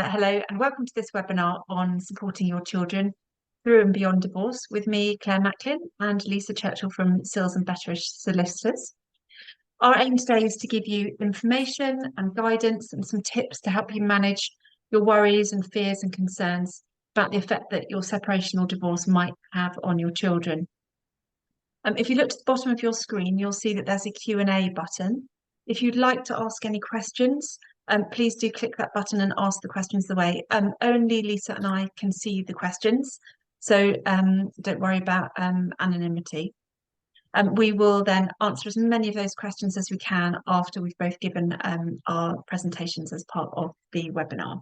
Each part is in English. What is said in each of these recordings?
Hello and welcome to this webinar on supporting your children through and beyond divorce with me, Claire Macklin, and Lisa Churchill from Sills and Betterish Solicitors. Our aim today is to give you information and guidance and some tips to help you manage your worries and fears and concerns about the effect that your separation or divorce might have on your children. If you look to the bottom of your screen, you'll see that there's a Q&A button. If you'd like to ask any questions, please do click that button and ask the questions the way. Only Lisa and I can see the questions, so don't worry about anonymity. We will then answer as many of those questions as we can after we've both given our presentations as part of the webinar.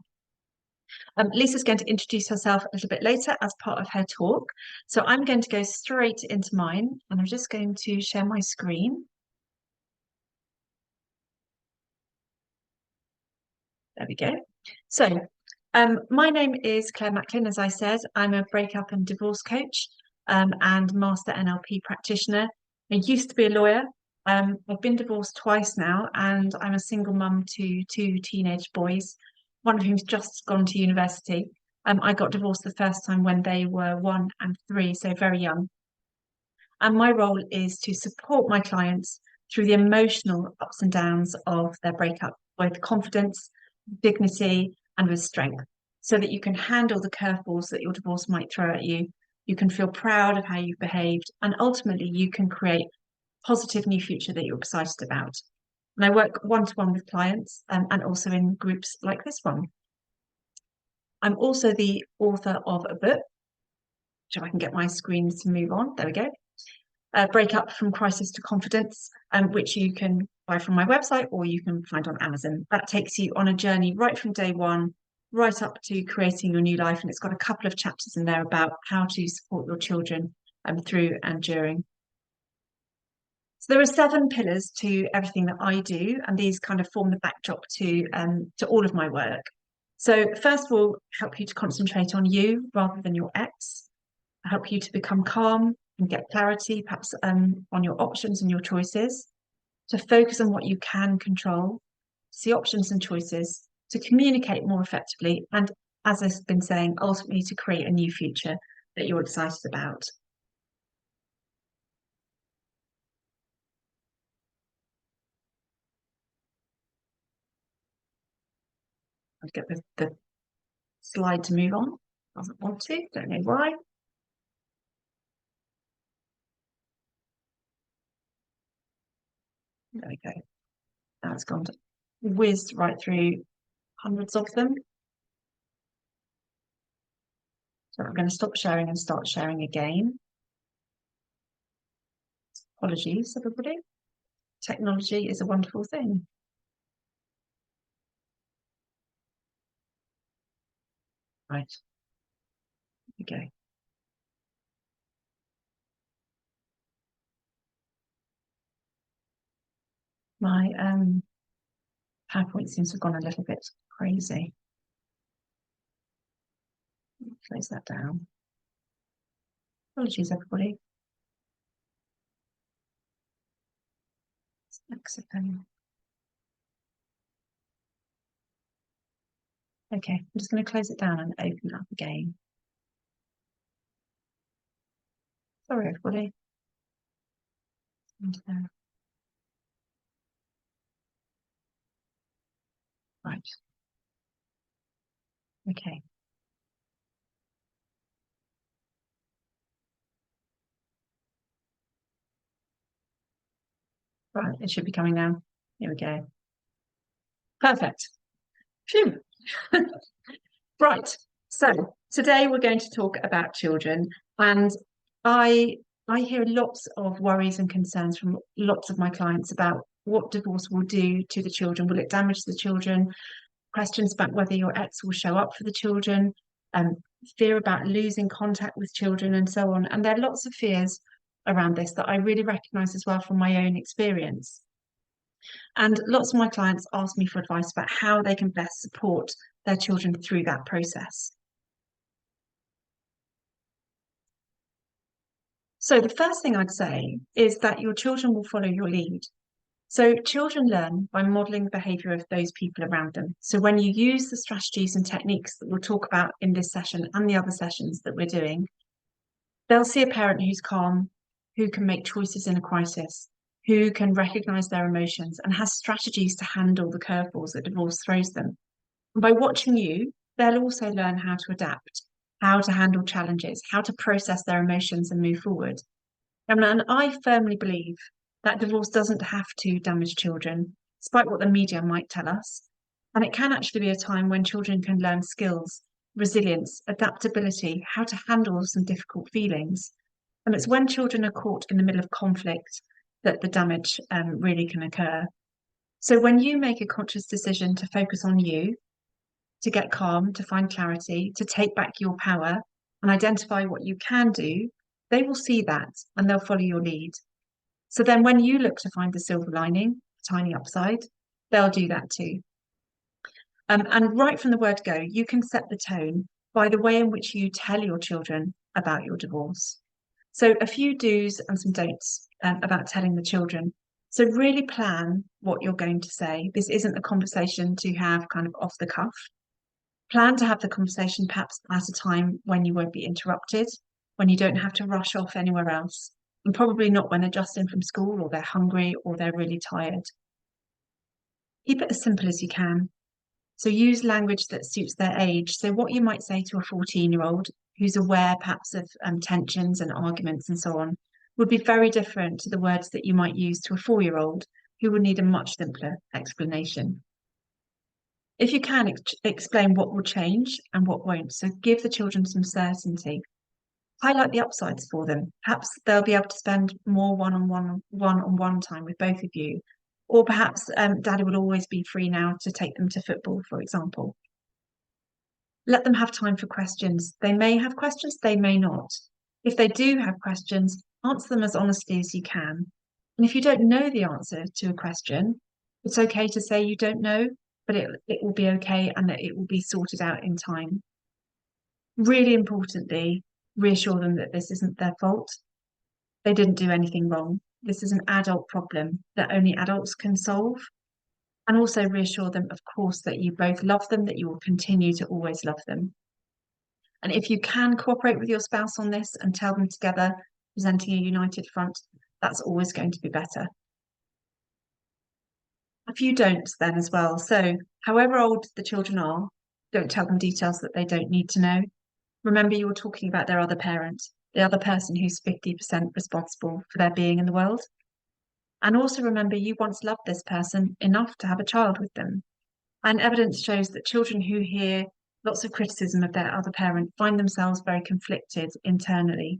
Lisa's going to introduce herself a little bit later as part of her talk. So I'm going to go straight into mine, and I'm just going to share my screen. There we go. So my name is Claire Macklin, as I said. I'm a breakup and divorce coach and master NLP practitioner. I used to be a lawyer. I've been divorced twice now, and I'm a single mum to two teenage boys, one of whom's just gone to university. I got divorced the first time when they were 1 and 3, so very young. And my role is to support my clients through the emotional ups and downs of their breakup with confidence, dignity, and with strength, so that you can handle the curveballs that your divorce might throw at you. You can feel proud of how you've behaved, and ultimately you can create a positive new future that you're excited about. And I work one-to-one with clients and also in groups like this one. I'm also the author of a book, if I can get my screen to move on. There we go. Breakup from Crisis to Confidence, which you can buy from my website or you can find on Amazon. That takes you on a journey right from day one, right up to creating your new life. And it's got a couple of chapters in there about how to support your children through and during. So there are 7 pillars to everything that I do, and these kind of form the backdrop to all of my work. So first of all, help you to concentrate on you rather than your ex, help you to become calm and get clarity, perhaps on your options and your choices, to focus on what you can control, see options and choices, to communicate more effectively, and as I've been saying, ultimately to create a new future that you're excited about. I'll get the slide to move on. Doesn't want to, don't know why. There we go. Now it's gone to whizzed right through hundreds of them. So I'm going to stop sharing and start sharing again. Apologies, everybody. Technology is a wonderful thing. Right. Here we go. My PowerPoint seems to have gone a little bit crazy. Close that down. Apologies, everybody. Okay, I'm just going to close it down and open it up again. Sorry, everybody. And, right. Okay. Right, it should be coming now. Here we go. Perfect. Phew. Right. So today we're going to talk about children, and I hear lots of worries and concerns from lots of my clients about what divorce will do to the children. Will it damage the children? Questions about whether your ex will show up for the children, fear about losing contact with children, and so on. And there are lots of fears around this that I really recognise as well from my own experience. And lots of my clients ask me for advice about how they can best support their children through that process. So the first thing I'd say is that your children will follow your lead. So children learn by modeling the behavior of those people around them. So when you use the strategies and techniques that we'll talk about in this session and the other sessions that we're doing, they'll see a parent who's calm, who can make choices in a crisis, who can recognize their emotions and has strategies to handle the curveballs that divorce throws them. And by watching you, they'll also learn how to adapt, how to handle challenges, how to process their emotions and move forward. And I firmly believe that divorce doesn't have to damage children, despite what the media might tell us. And it can actually be a time when children can learn skills, resilience, adaptability, how to handle some difficult feelings. And it's when children are caught in the middle of conflict that the damage really can occur. So when you make a conscious decision to focus on you, to get calm, to find clarity, to take back your power and identify what you can do, they will see that and they'll follow your lead. So then when you look to find the silver lining, tiny upside, they'll do that too. And right from the word go, you can set the tone by the way in which you tell your children about your divorce. So a few do's and some don'ts about telling the children. So really plan what you're going to say. This isn't a conversation to have kind of off the cuff. Plan to have the conversation perhaps at a time when you won't be interrupted, when you don't have to rush off anywhere else, and probably not when they're just in from school or they're hungry or they're really tired. Keep it as simple as you can. So use language that suits their age. So what you might say to a 14-year-old who's aware perhaps of tensions and arguments and so on would be very different to the words that you might use to a 4-year-old who would need a much simpler explanation. If you can, explain what will change and what won't. So give the children some certainty. Highlight the upsides for them. Perhaps they'll be able to spend more one-on-one time with both of you. Or perhaps daddy will always be free now to take them to football, for example. Let them have time for questions. They may have questions, they may not. If they do have questions, answer them as honestly as you can. And if you don't know the answer to a question, it's okay to say you don't know, but it will be okay and that it will be sorted out in time. Really importantly, reassure them that this isn't their fault. They didn't do anything wrong. This is an adult problem that only adults can solve. And also reassure them, of course, that you both love them, that you will continue to always love them. And if you can cooperate with your spouse on this and tell them together, presenting a united front, that's always going to be better. A few don'ts then as well. So however old the children are, don't tell them details that they don't need to know. Remember, you're talking about their other parent, the other person who's 50% responsible for their being in the world. And also remember, you once loved this person enough to have a child with them. And evidence shows that children who hear lots of criticism of their other parent find themselves very conflicted internally.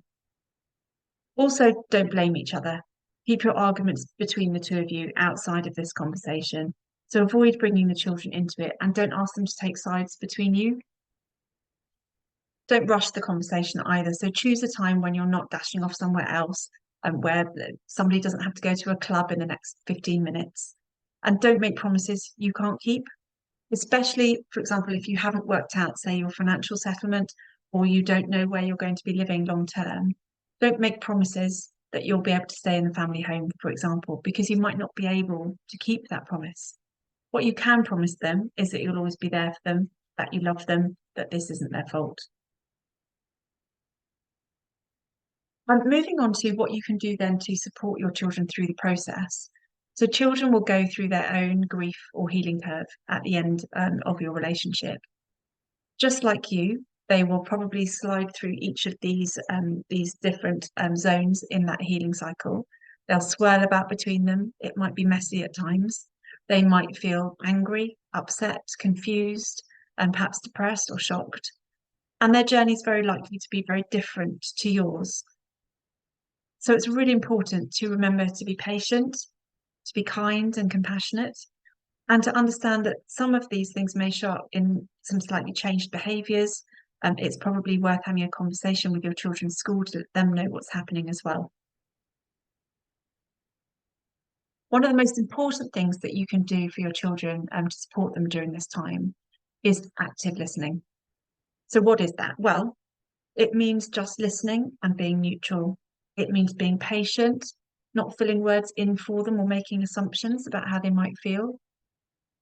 Also, don't blame each other. Keep your arguments between the two of you outside of this conversation. So avoid bringing the children into it and don't ask them to take sides between you. Don't rush the conversation either. So choose a time when you're not dashing off somewhere else and where somebody doesn't have to go to a club in the next 15 minutes. And don't make promises you can't keep, especially, for example, if you haven't worked out, say, your financial settlement or you don't know where you're going to be living long term. Don't make promises that you'll be able to stay in the family home, for example, because you might not be able to keep that promise. What you can promise them is that you'll always be there for them, that you love them, that this isn't their fault. And moving on to what you can do then to support your children through the process. So children will go through their own grief or healing curve at the end of your relationship. Just like you, they will probably slide through each of these different zones in that healing cycle. They'll swirl about between them. It might be messy at times. They might feel angry, upset, confused, and perhaps depressed or shocked. And their journey is very likely to be very different to yours. So it's really important to remember to be patient, to be kind and compassionate, and to understand that some of these things may show up in some slightly changed behaviours. It's probably worth having a conversation with your children's school to let them know what's happening as well. One of the most important things that you can do for your children to support them during this time is active listening. So what is that? Well, it means just listening and being neutral. It means being patient, not filling words in for them or making assumptions about how they might feel.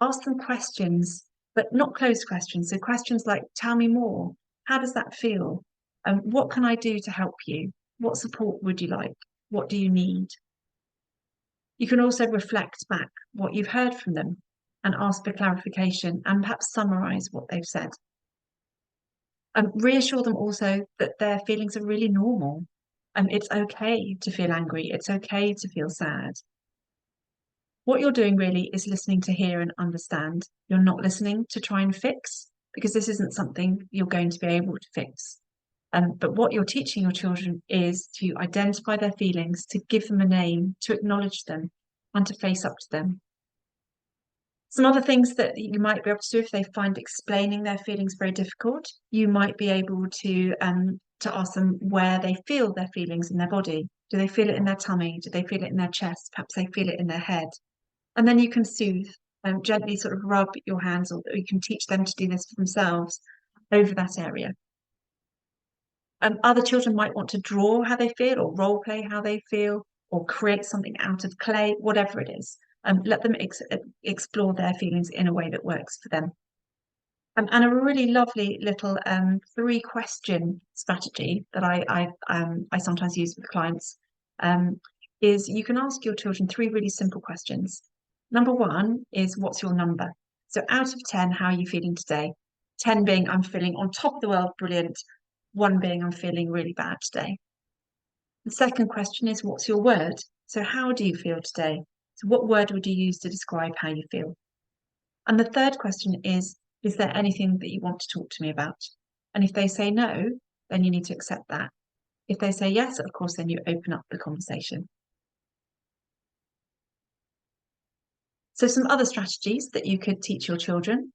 Ask them questions, but not closed questions. So questions like, tell me more. How does that feel? What can I do to help you? What support would you like? What do you need? You can also reflect back what you've heard from them and ask for clarification and perhaps summarize what they've said. Reassure them also that their feelings are really normal. It's okay to feel angry. It's okay to feel sad. What you're doing really is listening to hear and understand. You're not listening to try and fix, because this isn't something you're going to be able to fix. But what you're teaching your children is to identify their feelings, to give them a name, to acknowledge them, and to face up to them. Some other things that you might be able to do if they find explaining their feelings very difficult, you might be able to ask them where they feel their feelings in their body. Do they feel it in their tummy? Do they feel it in their chest? Perhaps they feel it in their head. And then you can soothe and gently sort of rub your hands, or you can teach them to do this for themselves over that area. Other children might want to draw how they feel, or role play how they feel, or create something out of clay, whatever it is. Let them explore their feelings in a way that works for them. And a really lovely little 3-question strategy that I sometimes use with clients is you can ask your children 3 really simple questions. Number 1 is, what's your number? So out of 10, how are you feeling today? 10 being, I'm feeling on top of the world, brilliant. 1 being, I'm feeling really bad today. The second question is, what's your word? So how do you feel today? So what word would you use to describe how you feel? And the third question is there anything that you want to talk to me about? And if they say no, then you need to accept that. If they say yes, of course, then you open up the conversation. So some other strategies that you could teach your children,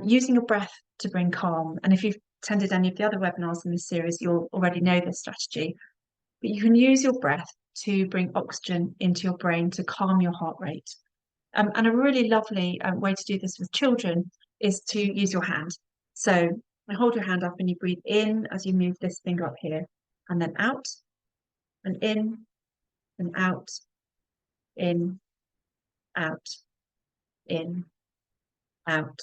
using your breath to bring calm. And if you've attended any of the other webinars in this series, you'll already know this strategy. But you can use your breath to bring oxygen into your brain to calm your heart rate. And a really lovely way to do this with children is to use your hand. So you hold your hand up and you breathe in as you move this finger up here, and then out, and in, and out, in, out, in, out,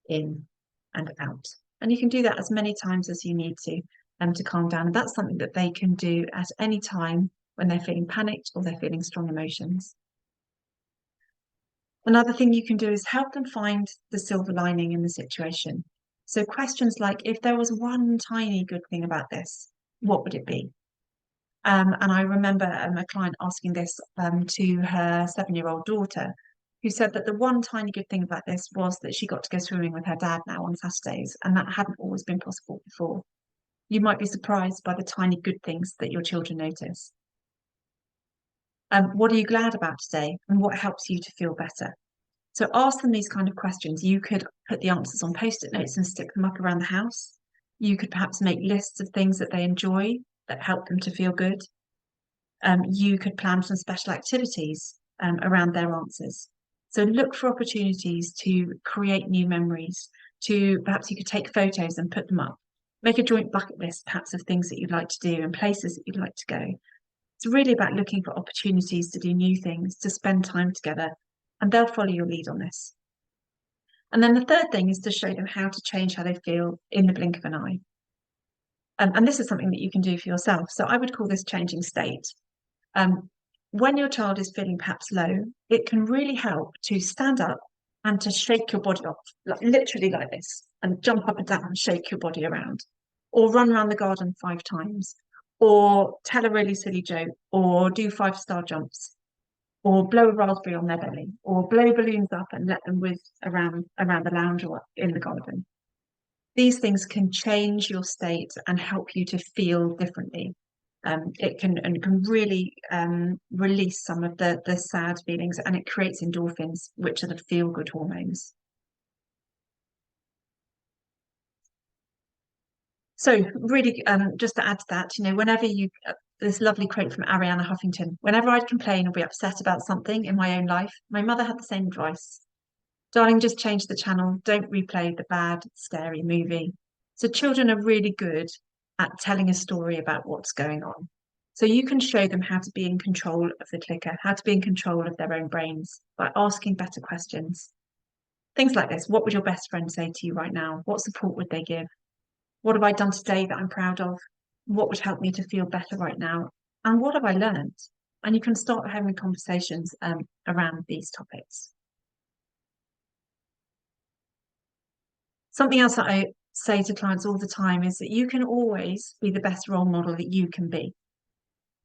in, and out. And you can do that as many times as you need to calm down. And that's something that they can do at any time when they're feeling panicked or they're feeling strong emotions. Another thing you can do is help them find the silver lining in the situation. So questions like, if there was one tiny good thing about this, what would it be? And I remember a client asking this to her 7-year-old daughter, who said that the one tiny good thing about this was that she got to go swimming with her dad now on Saturdays, and that hadn't always been possible before. You might be surprised by the tiny good things that your children notice. What are you glad about today, and what helps you to feel better? So ask them these kind of questions. You could put the answers on post-it notes and stick them up around the house. You could perhaps make lists of things that they enjoy that help them to feel good. You could plan some special activities around their answers. So look for opportunities to create new memories. Perhaps you could take photos and put them up. Make a joint bucket list, perhaps, of things that you'd like to do and places that you'd like to go. It's really about looking for opportunities to do new things, to spend time together, and they'll follow your lead on this. And then the third thing is to show them how to change how they feel in the blink of an eye. And this is something that you can do for yourself. So I would call this changing state. When your child is feeling perhaps low, it can really help to stand up and to shake your body off, literally like this, and jump up and down and shake your body around, or run around the garden 5 times, or tell a really silly joke, or do 5-star jumps, or blow a raspberry on their belly, or blow balloons up and let them whiz around the lounge or in the garden. These things can change your state and help you to feel differently. It can really release some of the sad feelings, and it creates endorphins, which are the feel-good hormones. So really, just to add to that, whenever this lovely quote from Arianna Huffington, whenever I'd complain or be upset about something in my own life, my mother had the same advice. Darling, just change the channel. Don't replay the bad, scary movie. So children are really good at telling a story about what's going on. So you can show them how to be in control of the clicker, how to be in control of their own brains by asking better questions. Things like this. What would your best friend say to you right now? What support would they give? What have I done today that I'm proud of? What would help me to feel better right now? And what have I learned? And you can start having conversations around these topics. Something else that I say to clients all the time is that you can always be the best role model that you can be.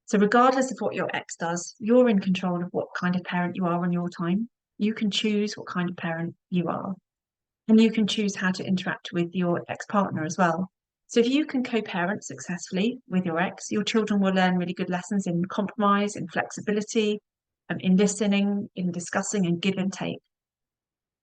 So regardless of what your ex does, you're in control of what kind of parent you are on your time. You can choose what kind of parent you are. And you can choose how to interact with your ex-partner as well. So if you can co-parent successfully with your ex, your children will learn really good lessons in compromise, in flexibility, in listening, in discussing and give and take.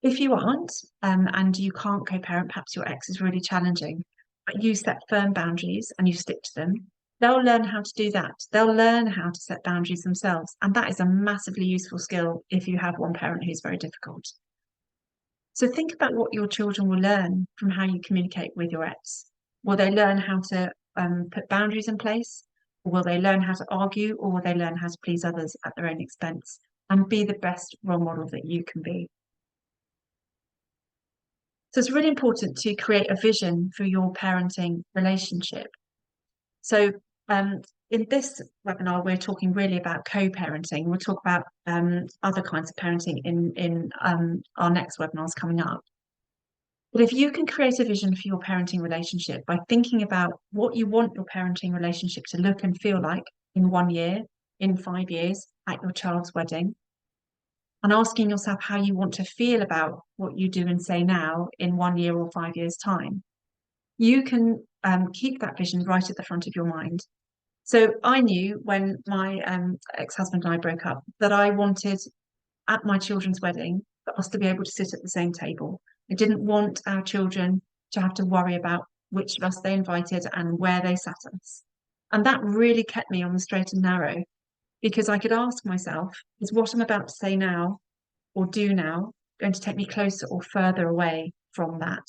If you aren't, and you can't co-parent, perhaps your ex is really challenging, but you set firm boundaries and you stick to them, they'll learn how to do that. They'll learn how to set boundaries themselves. And that is a massively useful skill if you have one parent who's very difficult. So think about what your children will learn from how you communicate with your ex. Will they learn how to put boundaries in place? Or will they learn how to argue? Or will they learn how to please others at their own expense? And be the best role model that you can be. So it's really important to create a vision for your parenting relationship. So in this webinar, we're talking really about co-parenting. We'll talk about other kinds of parenting in our next webinars coming up. But if you can create a vision for your parenting relationship by thinking about what you want your parenting relationship to look and feel like in 1 year, in 5 years, at your child's wedding, and asking yourself how you want to feel about what you do and say now in 1 year or 5 years' time, you can keep that vision right at the front of your mind. So I knew when my ex-husband and I broke up that I wanted at my children's wedding for us to be able to sit at the same table. I didn't want our children to have to worry about which of us they invited and where they sat us. And that really kept me on the straight and narrow, because I could ask myself, is what I'm about to say now or do now going to take me closer or further away from that?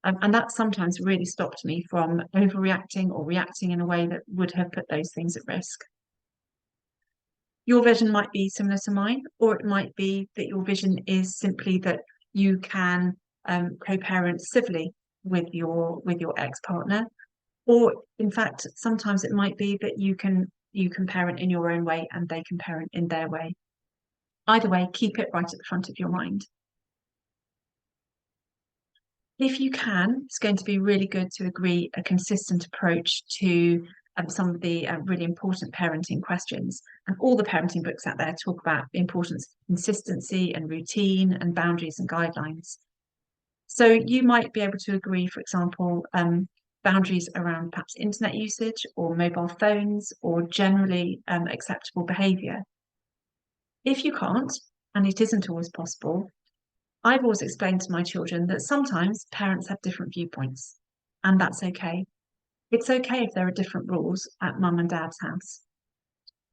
And that sometimes really stopped me from overreacting or reacting in a way that would have put those things at risk. Your vision might be similar to mine, or it might be that your vision is simply that you can co-parent civilly with your ex-partner, or in fact, sometimes it might be that you can parent in your own way and they can parent in their way. Either way, keep it right at the front of your mind. If you can, it's going to be really good to agree a consistent approach to some of the really important parenting questions. And all the parenting books out there talk about the importance of consistency and routine and boundaries and guidelines. So you might be able to agree, for example, boundaries around perhaps internet usage or mobile phones or generally acceptable behaviour. If you can't, and it isn't always possible, I've always explained to my children that sometimes parents have different viewpoints, and that's okay. It's okay if there are different rules at mum and dad's house.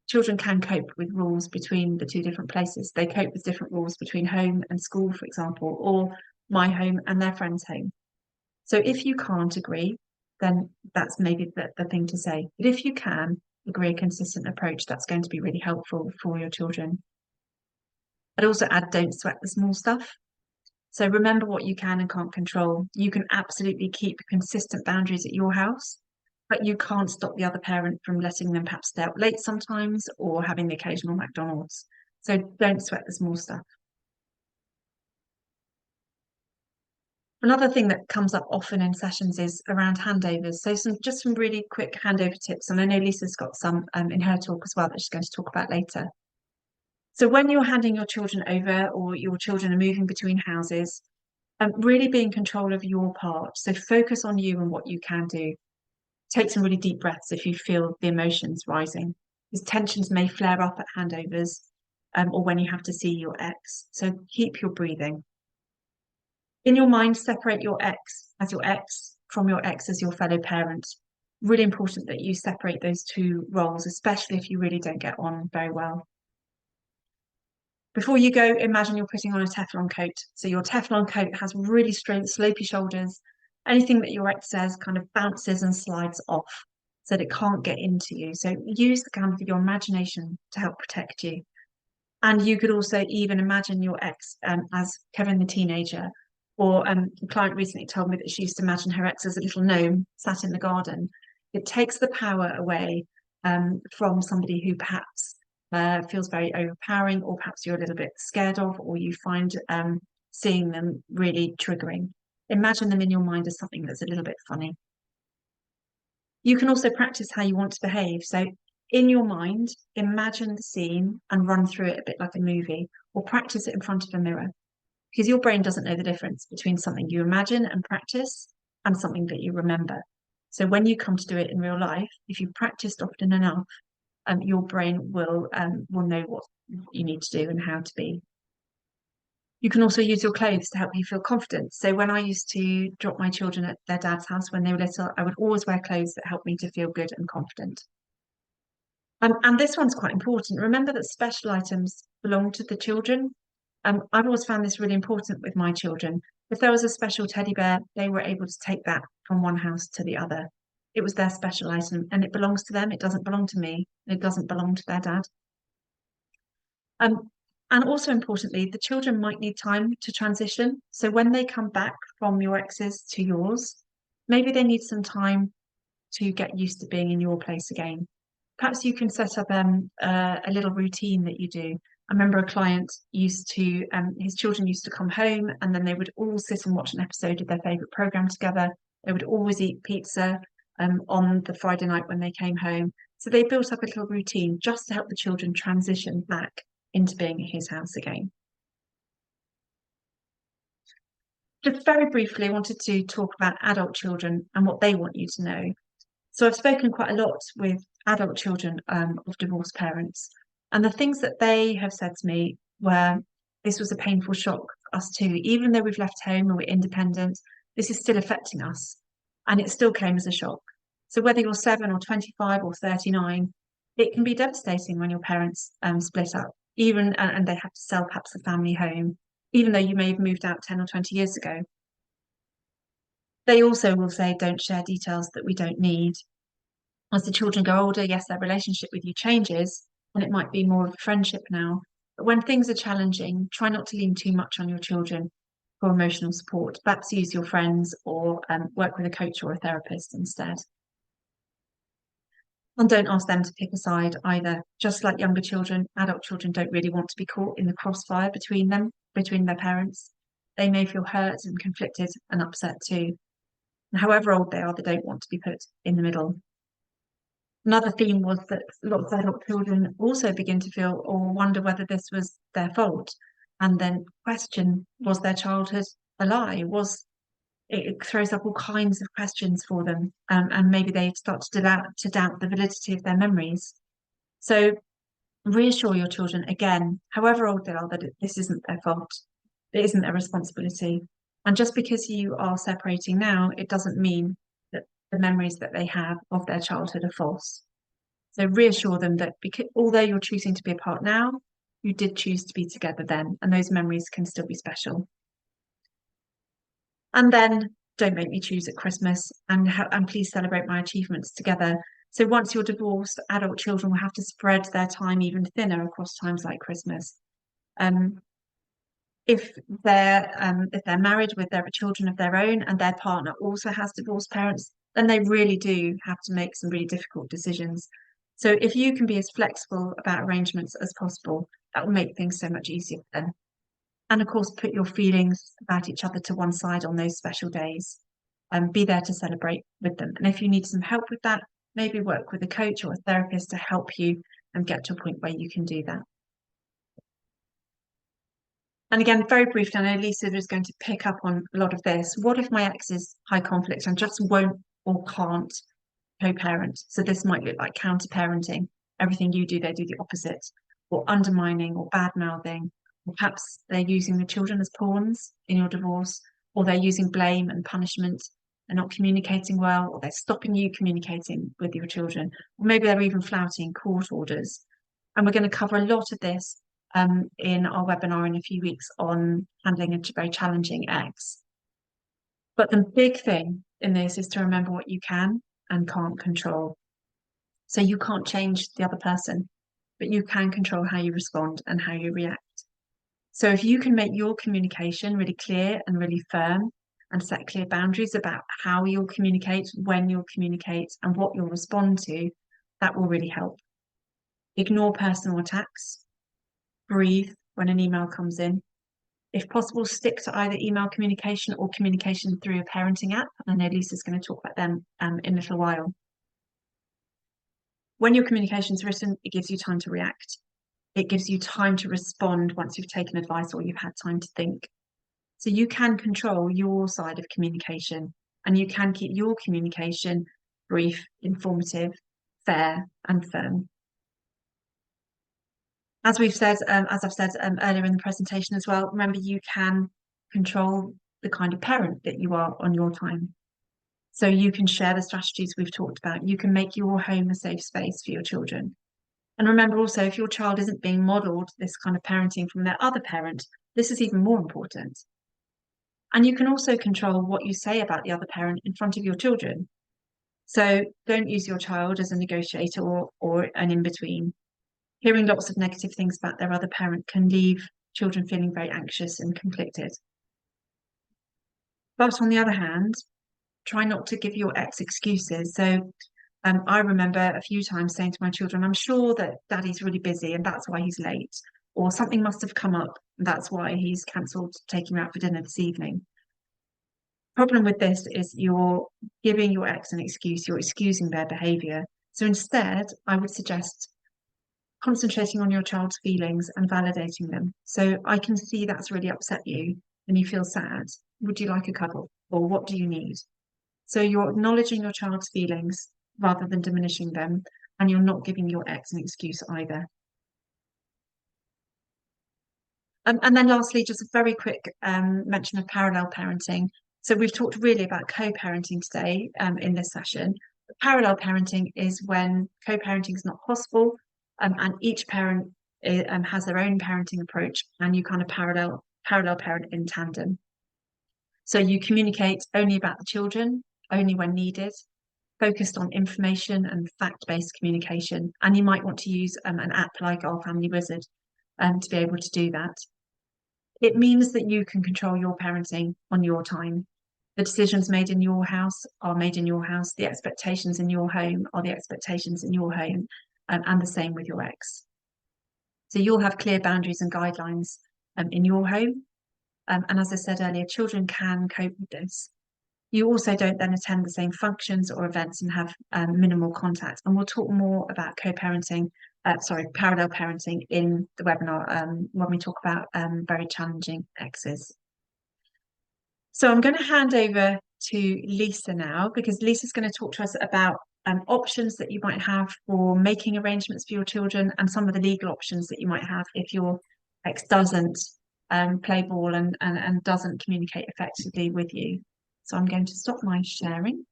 Children can cope with rules between the two different places. They cope with different rules between home and school, for example, or my home and their friend's home. So if you can't agree, then that's maybe the thing to say. But if you can agree a consistent approach, that's going to be really helpful for your children. I'd also add, don't sweat the small stuff. So remember what you can and can't control. You can absolutely keep consistent boundaries at your house, but you can't stop the other parent from letting them perhaps stay up late sometimes or having the occasional McDonald's. So don't sweat the small stuff. Another thing that comes up often in sessions is around handovers. So just some really quick handover tips. And I know Lisa's got some in her talk as well that she's going to talk about later. So when you're handing your children over or your children are moving between houses, really be in control of your part. So focus on you and what you can do. Take some really deep breaths if you feel the emotions rising, because tensions may flare up at handovers or when you have to see your ex. So keep your breathing. In your mind, separate your ex as your ex from your ex as your fellow parent. Really important that you separate those two roles, especially if you really don't get on very well. Before you go, imagine you're putting on a Teflon coat. So your Teflon coat has really straight, slopey shoulders. Anything that your ex says kind of bounces and slides off. so that it can't get into you. So use the kind of your imagination to help protect you. And you could also even imagine your ex as Kevin the teenager. Or a client recently told me that she used to imagine her ex as a little gnome sat in the garden. It takes the power away from somebody who perhaps feels very overpowering, or perhaps you're a little bit scared of, or you find seeing them really triggering. Imagine them in your mind as something that's a little bit funny. You can also practice how you want to behave. So in your mind, imagine the scene and run through it a bit like a movie, or practice it in front of a mirror, because your brain doesn't know the difference between something you imagine and practice and something that you remember. So when you come to do it in real life, if you practiced often enough, your brain will know what you need to do and how to be. You can also use your clothes to help you feel confident. So when I used to drop my children at their dad's house when they were little, I would always wear clothes that helped me to feel good and confident. And this one's quite important. Remember that special items belong to the children. I've always found this really important with my children. If there was a special teddy bear, they were able to take that from one house to the other. It was their special item and it belongs to them. It doesn't belong to me. It doesn't belong to their dad. Um, and also importantly, the children might need time to transition. So when they come back from your exes to yours, maybe they need some time to get used to being in your place again. Perhaps you can set up a little routine that you do. I remember a client used to, his children used to come home and then they would all sit and watch an episode of their favourite programme together. They would always eat pizza on the Friday night when they came home. So they built up a little routine just to help the children transition back into being at his house again. Just very briefly, I wanted to talk about adult children and what they want you to know. So I've spoken quite a lot with adult children of divorced parents, and the things that they have said to me were, this was a painful shock for us too. Even though we've left home and we're independent, this is still affecting us, and it still came as a shock. So whether you're 7 or 25 or 39, it can be devastating when your parents split up, even and they have to sell perhaps the family home, even though you may have moved out 10 or 20 years ago. They also will say, don't share details that we don't need. As the children go older, yes, their relationship with you changes, and it might be more of a friendship now. But when things are challenging, try not to lean too much on your children for emotional support. Perhaps use your friends or work with a coach or a therapist instead. And don't ask them to pick a side either. Just like younger children, adult children don't really want to be caught in the crossfire between them, between their parents. They may feel hurt and conflicted and upset too. And however old they are, they don't want to be put in the middle. Another theme was that lots of adult children also begin to feel or wonder whether this was their fault, and then question, was their childhood a lie? It throws up all kinds of questions for them, and maybe they start to doubt the validity of their memories. So reassure your children again, however old they are, that this isn't their fault. It isn't their responsibility. And just because you are separating now, it doesn't mean that the memories that they have of their childhood are false. So reassure them that because although you're choosing to be apart now, you did choose to be together then, and those memories can still be special. And then don't make me choose at Christmas, and please celebrate my achievements together. So once you're divorced, adult children will have to spread their time even thinner across times like Christmas. If they're married with their children of their own and their partner also has divorced parents, then they really do have to make some really difficult decisions. So if you can be as flexible about arrangements as possible, that will make things so much easier for them. And of course, put your feelings about each other to one side on those special days and be there to celebrate with them. And if you need some help with that, maybe work with a coach or a therapist to help you and get to a point where you can do that. And again, very briefly, I know Lisa is going to pick up on a lot of this. What if my ex is high conflict and just won't or can't co-parent? So this might look like counter-parenting. Everything you do, they do the opposite, or undermining or bad-mouthing. Or perhaps they're using the children as pawns in your divorce, or they're using blame and punishment and not communicating well, or they're stopping you communicating with your children, or maybe they're even flouting court orders. And we're going to cover a lot of this in our webinar in a few weeks on handling a very challenging ex. But the big thing in this is to remember what you can and can't control. So you can't change the other person, but you can control how you respond and how you react. So if you can make your communication really clear and really firm and set clear boundaries about how you'll communicate, when you'll communicate, and what you'll respond to, that will really help. Ignore personal attacks. Breathe when an email comes in. If possible, stick to either email communication or communication through a parenting app. I know Lisa's going to talk about them in a little while. When your communication is written, it gives you time to react. It gives you time to respond once you've taken advice or you've had time to think. So you can control your side of communication, and you can keep your communication brief, informative, fair, and firm. As we've said, as I've said earlier in the presentation as well, remember you can control the kind of parent that you are on your time. So you can share the strategies we've talked about. You can make your home a safe space for your children. And remember also, if your child isn't being modelled this kind of parenting from their other parent, this is even more important. And you can also control what you say about the other parent in front of your children. So don't use your child as a negotiator or an in-between. Hearing lots of negative things about their other parent can leave children feeling very anxious and conflicted. But on the other hand, try not to give your ex excuses. So I remember a few times saying to my children, I'm sure that daddy's really busy and that's why he's late, or something must have come up and that's why he's cancelled taking you out for dinner this evening. Problem with this is you're giving your ex an excuse, you're excusing their behaviour. So instead, I would suggest concentrating on your child's feelings and validating them. So I can see that's really upset you and you feel sad. Would you like a cuddle? Or what do you need? So you're acknowledging your child's feelings rather than diminishing them, and you're not giving your ex an excuse either. And then lastly, just a very quick mention of parallel parenting. So we've talked really about co-parenting today in this session. Parallel parenting is when co-parenting is not possible, and each parent has their own parenting approach, and you kind of parallel parent in tandem. So you communicate only about the children, only when needed, focused on information and fact-based communication. And you might want to use an app like Our Family Wizard to be able to do that. It means that you can control your parenting on your time. The decisions made in your house are made in your house. The expectations in your home are the expectations in your home, and the same with your ex. So you'll have clear boundaries and guidelines in your home. And as I said earlier, children can cope with this. You also don't then attend the same functions or events and have minimal contact. And we'll talk more about co-parenting, parallel parenting in the webinar when we talk about very challenging exes. So I'm going to hand over to Lisa now, because Lisa's going to talk to us about options that you might have for making arrangements for your children and some of the legal options that you might have if your ex doesn't play ball and doesn't communicate effectively with you. So I'm going to stop my sharing.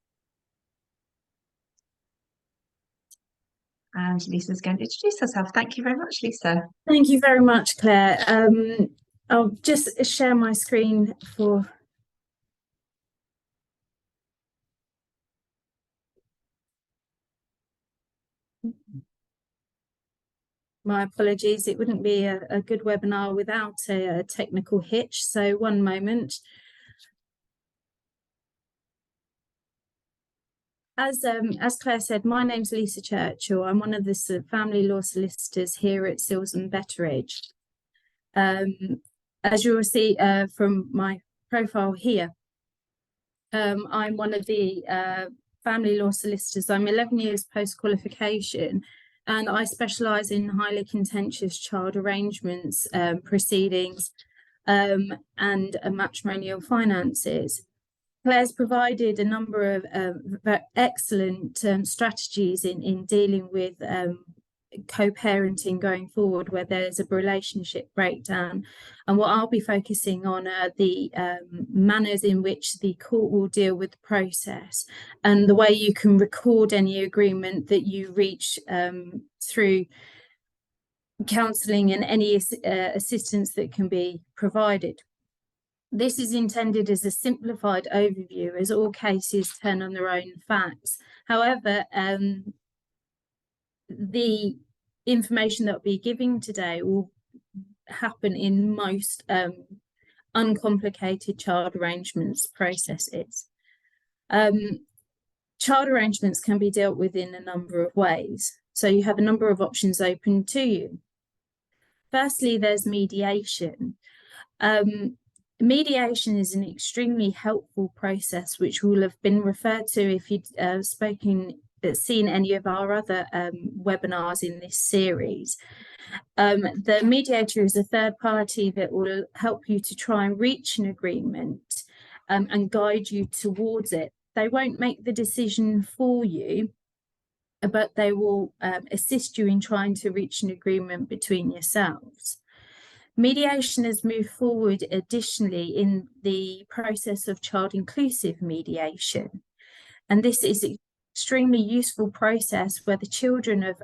And Lisa's going to introduce herself. Thank you very much, Lisa. Thank you very much, Claire. I'll just share my screen for... My apologies, it wouldn't be a good webinar without a technical hitch. So one moment. As Claire said, my name's Lisa Churchill. I'm one of the family law solicitors here at Sills and Betteridge. As you will see from my profile here, I'm one of the family law solicitors. I'm 11 years post-qualification, and I specialise in highly contentious child arrangements, proceedings, and matrimonial finances. Claire's provided a number of excellent strategies in dealing with co-parenting going forward where there's a relationship breakdown. And what I'll be focusing on are the manners in which the court will deal with the process and the way you can record any agreement that you reach through counselling and any assistance that can be provided. This is intended as a simplified overview, as all cases turn on their own facts. However, the information that will be given today will happen in most uncomplicated child arrangements processes. Child arrangements can be dealt with in a number of ways. So you have a number of options open to you. Firstly, there's mediation. Mediation is an extremely helpful process which will have been referred to if you'd seen any of our other webinars in this series. The mediator is a third party that will help you to try and reach an agreement and guide you towards it. They won't make the decision for you, but they will assist you in trying to reach an agreement between yourselves. Mediation has moved forward additionally in the process of child inclusive mediation. And this is an extremely useful process where the children of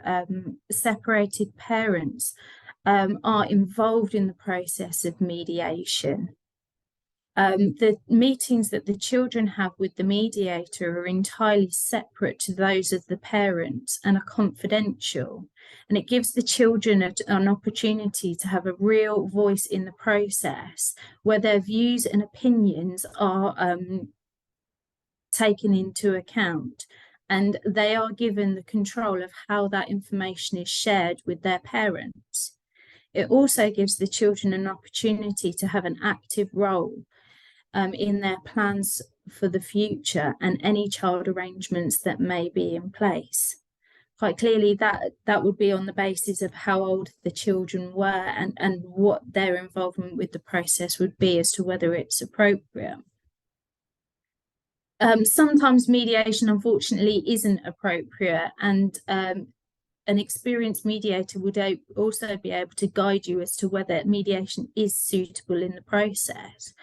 separated parents are involved in the process of mediation. The meetings that the children have with the mediator are entirely separate to those of the parents and are confidential. And it gives the children an opportunity to have a real voice in the process where their views and opinions are taken into account. And they are given the control of how that information is shared with their parents. It also gives the children an opportunity to have an active role in their plans for the future and any child arrangements that may be in place. Quite clearly, that would be on the basis of how old the children were and what their involvement with the process would be as to whether it's appropriate. Sometimes mediation, unfortunately, isn't appropriate, and an experienced mediator would also be able to guide you as to whether mediation is suitable in the process.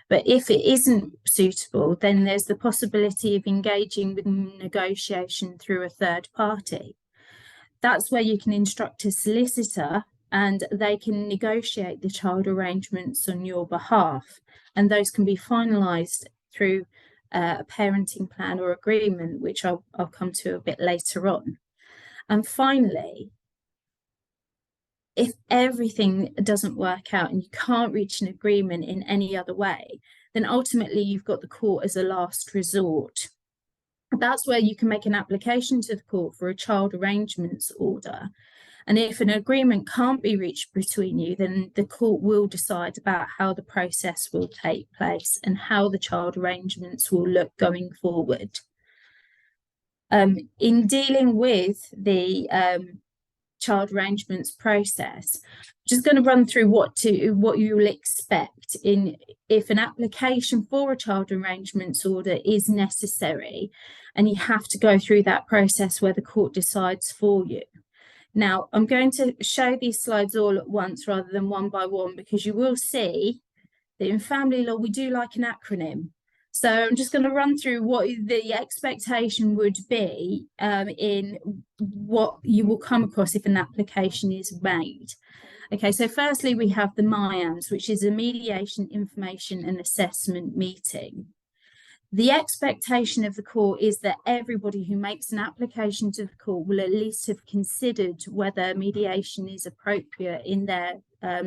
But if it isn't suitable, then there's the possibility of engaging with negotiation through a third party. That's where you can instruct a solicitor and they can negotiate the child arrangements on your behalf. And those can be finalised through a parenting plan or agreement, which I'll come to a bit later on. And finally, if everything doesn't work out and you can't reach an agreement in any other way, then ultimately you've got the court as a last resort. That's where you can make an application to the court for a child arrangements order. And if an agreement can't be reached between you, then the court will decide about how the process will take place and how the child arrangements will look going forward. In dealing with the child arrangements process, I'm just going to run through what you will expect if an application for a child arrangements order is necessary and you have to go through that process where the court decides for you. Now, I'm going to show these slides all at once rather than one by one, because you will see that in family law we do like an acronym. So I'm just going to run through what the expectation would be in what you will come across if an application is made. Okay, so firstly we have the MIAMS, which is a mediation, information and assessment meeting. The expectation of the court is that everybody who makes an application to the court will at least have considered whether mediation is appropriate in their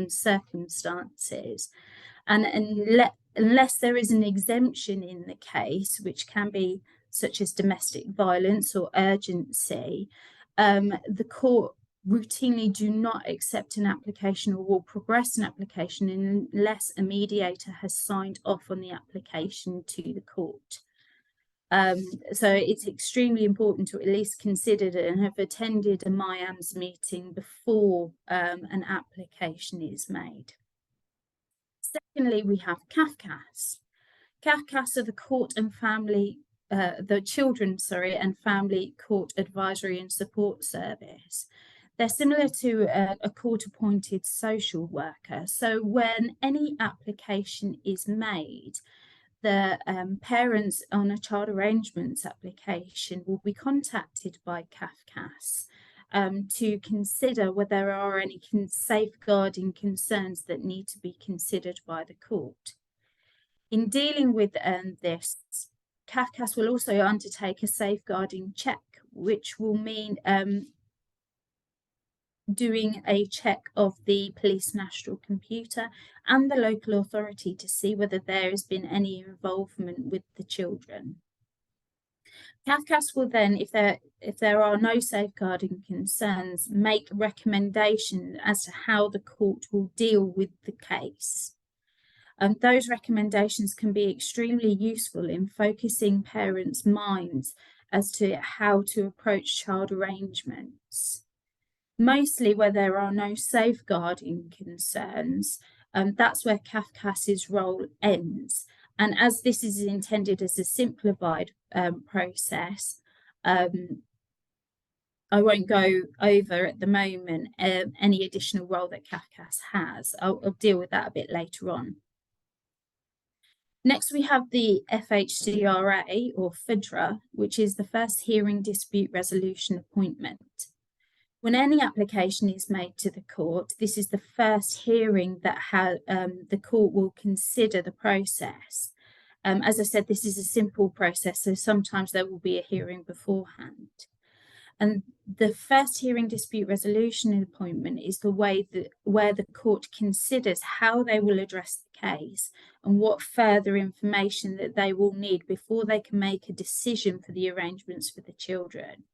circumstances. And unless there is an exemption in the case, which can be such as domestic violence or urgency, the court routinely do not accept an application or will progress an application unless a mediator has signed off on the application to the court. So it's extremely important to at least consider it and have attended a MIAMS meeting before an application is made. Secondly, we have CAFCAS. CAFCAS are the court and family, the children, and family court advisory and support service. They're similar to a court-appointed social worker. So when any application is made, the parents on a child arrangements application will be contacted by CAFCAS to consider whether there are any safeguarding concerns that need to be considered by the court. In dealing with this, CAFCAS will also undertake a safeguarding check, which will mean doing a check of the police national computer and the local authority to see whether there has been any involvement with the children. CAFCASS will then, if there are no safeguarding concerns, make recommendations as to how the court will deal with the case. Those recommendations can be extremely useful in focusing parents' minds as to how to approach child arrangements. Mostly where there are no safeguarding concerns, that's where CAFCASS's role ends. And as this is intended as a simplified process, I won't go over at the moment any additional role that CAFCASS has. I'll deal with that a bit later on. Next, we have the FHDRA or FIDRA, which is the First Hearing Dispute Resolution Appointment. When any application is made to the court, this is the first hearing that the court will consider the process. As I said, this is a simple process, so sometimes there will be a hearing beforehand. And the first hearing dispute resolution appointment is the way that where the court considers how they will address the case and what further information that they will need before they can make a decision for the arrangements for the children.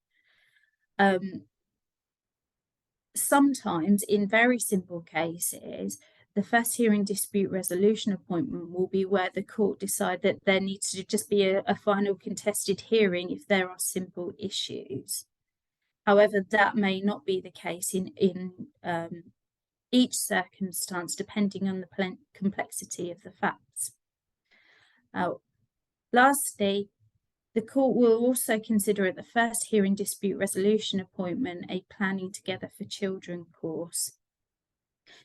Sometimes in very simple cases, the first hearing dispute resolution appointment will be where the court decide that there needs to just be a final contested hearing if there are simple issues. However, that may not be the case in each circumstance, depending on the complexity of the facts. Lastly, the court will also consider at the first hearing dispute resolution appointment a Planning Together for Children course.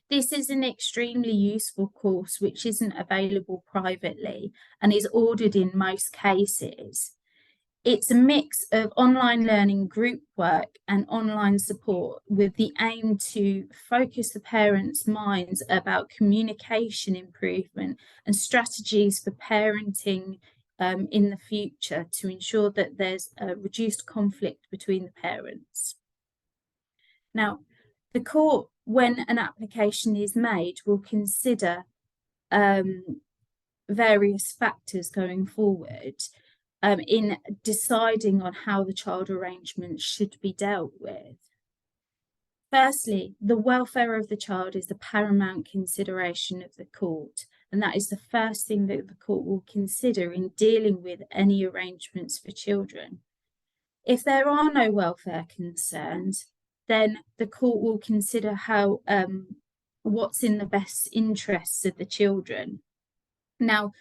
This is an extremely useful course which isn't available privately and is ordered in most cases. It's a mix of online learning, group work and online support with the aim to focus the parents' minds about communication improvement and strategies for parenting in the future to ensure that there's a reduced conflict between the parents. Now, the court, when an application is made, will consider various factors going forward in deciding on how the child arrangement should be dealt with. Firstly, the welfare of the child is the paramount consideration of the court, and that is the first thing that the court will consider in dealing with any arrangements for children. If there are no welfare concerns, then the court will consider how what's in the best interests of the children. Now,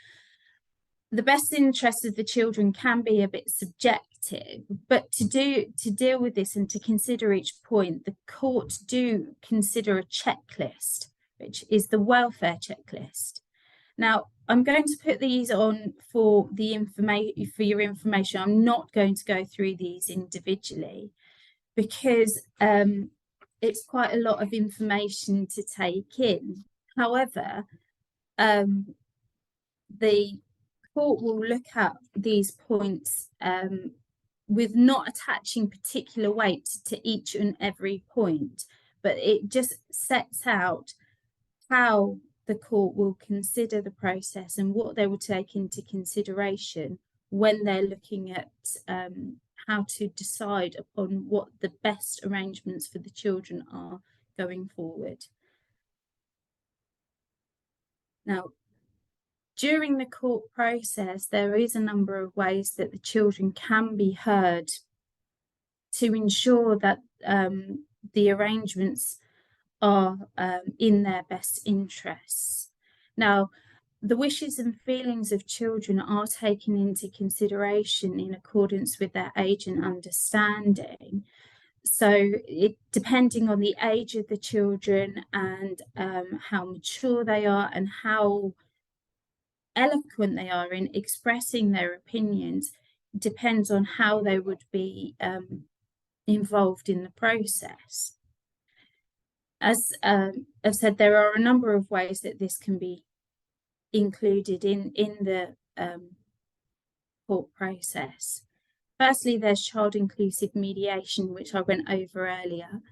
the best interests of the children can be a bit subjective, but to deal with this and to consider each point, the court do consider a checklist, which is the welfare checklist. Now, I'm going to put these on for your information. I'm not going to go through these individually because it's quite a lot of information to take in. However, the court will look at these points with not attaching particular weight to each and every point, but it just sets out how the court will consider the process and what they will take into consideration when they're looking at how to decide upon what the best arrangements for the children are going forward. Now, during the court process, there is a number of ways that the children can be heard to ensure that the arrangements are in their best interests. Now, the wishes and feelings of children are taken into consideration in accordance with their age and understanding. So depending on the age of the children and how mature they are and how eloquent they are in expressing their opinions, depends on how they would be involved in the process. As I've said, there are a number of ways that this can be included in the court process. Firstly, there's child inclusive mediation, which I went over earlier.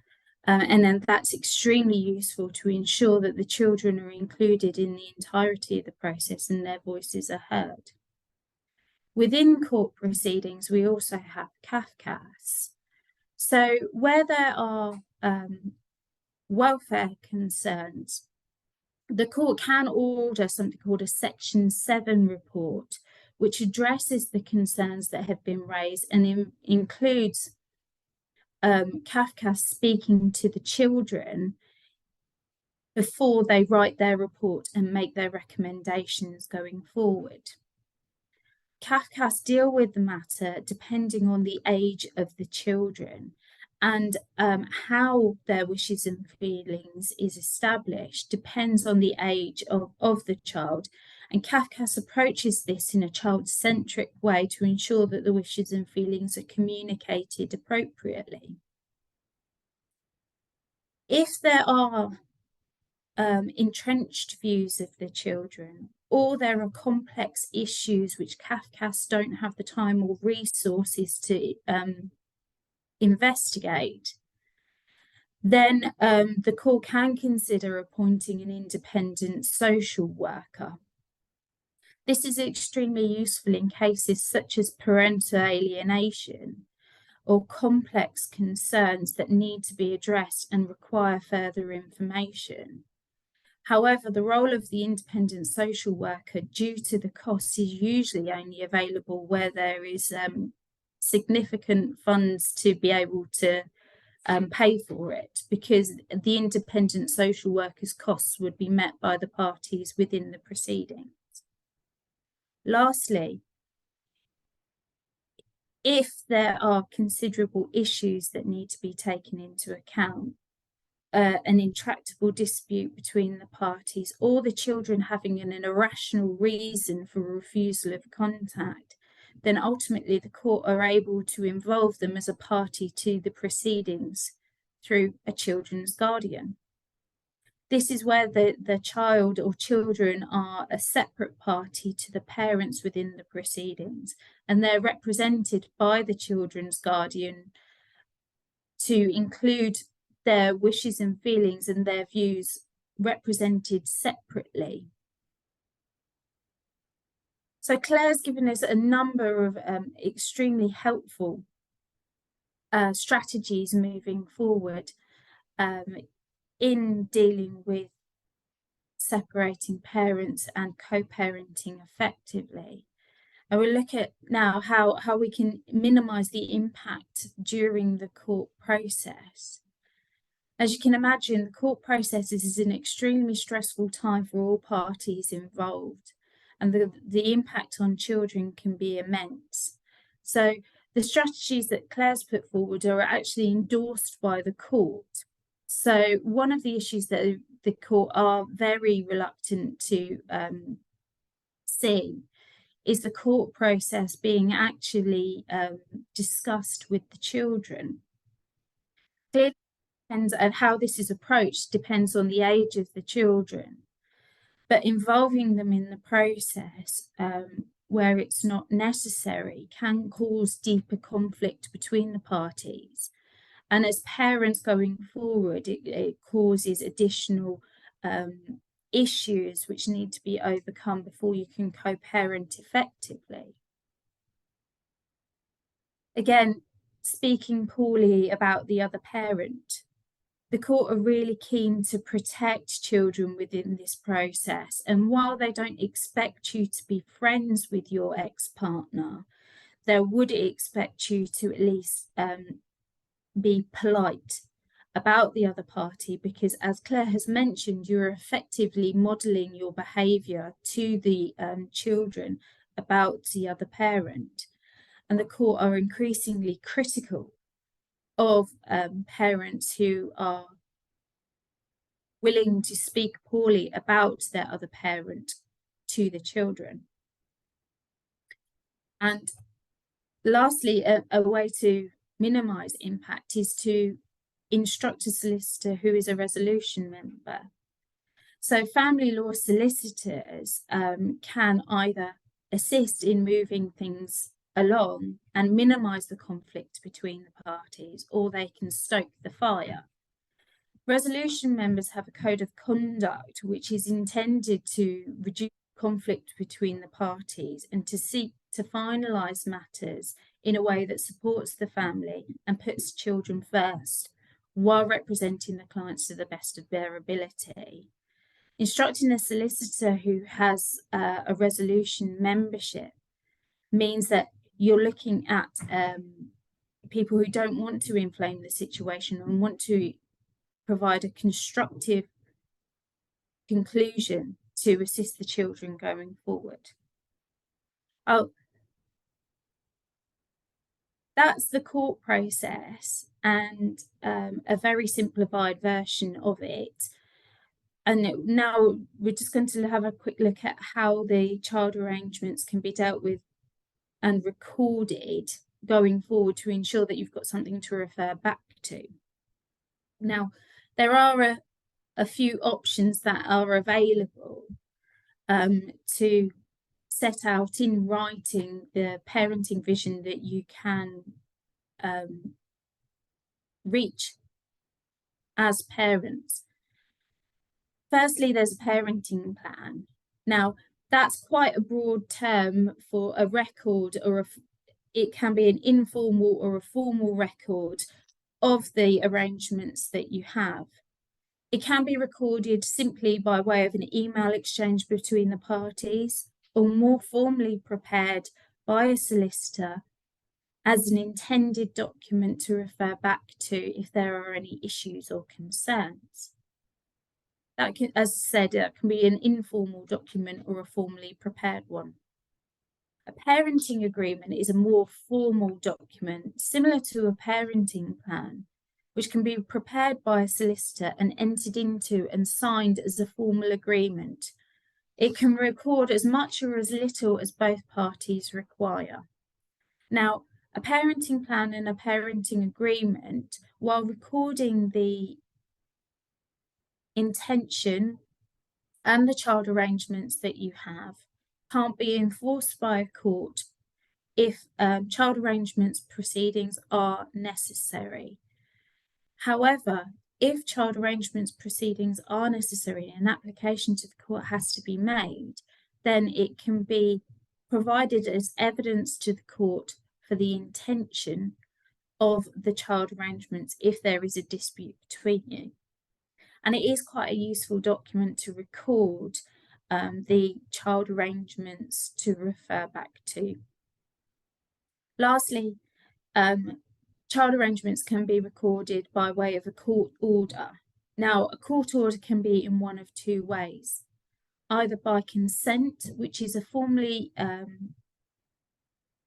And then that's extremely useful to ensure that the children are included in the entirety of the process and their voices are heard. Within court proceedings, we also have CAFCAS. So where there are welfare concerns, the court can order something called a Section 7 report, which addresses the concerns that have been raised and includes CAFCAS speaking to the children before they write their report and make their recommendations going forward. CAFCAS deal with the matter depending on the age of the children and how their wishes and feelings is established depends on the age of the child. And CAFCAS approaches this in a child-centric way to ensure that the wishes and feelings are communicated appropriately. If there are entrenched views of the children, or there are complex issues which CAFCAS don't have the time or resources to investigate, then the court can consider appointing an independent social worker. This is extremely useful in cases such as parental alienation or complex concerns that need to be addressed and require further information. However, the role of the independent social worker, due to the costs, is usually only available where there is significant funds to be able to pay for it, because the independent social worker's costs would be met by the parties within the proceedings. Lastly, if there are considerable issues that need to be taken into account, an intractable dispute between the parties, or the children having an irrational reason for refusal of contact, then ultimately the court are able to involve them as a party to the proceedings through a children's guardian. This is where the child or children are a separate party to the parents within the proceedings, and they're represented by the children's guardian to include their wishes and feelings and their views represented separately. So Claire's given us a number of extremely helpful strategies moving forward in dealing with separating parents and co-parenting effectively. And we'll look at now how we can minimize the impact during the court process. As you can imagine, the court process is an extremely stressful time for all parties involved, and the impact on children can be immense. So the strategies that Claire's put forward are actually endorsed by the court. So one of the issues that the court are very reluctant to see is the court process being actually discussed with the children. Clearly, depends on how this is approached, depends on the age of the children, but involving them in the process where it's not necessary can cause deeper conflict between the parties. And as parents going forward, it causes additional issues which need to be overcome before you can co-parent effectively. Again, speaking poorly about the other parent, the court are really keen to protect children within this process. And while they don't expect you to be friends with your ex-partner, they would expect you to at least be polite about the other party, because as Claire has mentioned, you're effectively modeling your behavior to the children about the other parent. And the court are increasingly critical of parents who are willing to speak poorly about their other parent to the children. And lastly, a way to minimize impact is to instruct a solicitor who is a resolution member. So family law solicitors can either assist in moving things along and minimize the conflict between the parties, or they can stoke the fire. Resolution members have a code of conduct which is intended to reduce conflict between the parties and to seek to finalise matters in a way that supports the family and puts children first, while representing the clients to the best of their ability. Instructing a solicitor who has a resolution membership means that you're looking at people who don't want to inflame the situation and want to provide a constructive conclusion to assist the children going forward. Oh, that's the court process, and a very simplified version of it. And now we're just going to have a quick look at how the child arrangements can be dealt with and recorded going forward to ensure that you've got something to refer back to. Now, there are a few options that are available to set out in writing the parenting vision that you can reach as parents. Firstly, there's a parenting plan. Now, that's quite a broad term for a record, or it can be an informal or a formal record of the arrangements that you have. It can be recorded simply by way of an email exchange between the parties, or more formally prepared by a solicitor as an intended document to refer back to if there are any issues or concerns. That can, as I said, that can be an informal document or a formally prepared one. A parenting agreement is a more formal document similar to a parenting plan, which can be prepared by a solicitor and entered into and signed as a formal agreement. It can record as much or as little as both parties require. Now, a parenting plan and a parenting agreement, while recording the intention and the child arrangements that you have, can't be enforced by a court if child arrangements proceedings are necessary. However, if child arrangements proceedings are necessary and an application to the court has to be made, then it can be provided as evidence to the court for the intention of the child arrangements if there is a dispute between you. And it is quite a useful document to record the child arrangements to refer back to. Lastly, child arrangements can be recorded by way of a court order. Now, a court order can be in one of two ways, either by consent, which is a formally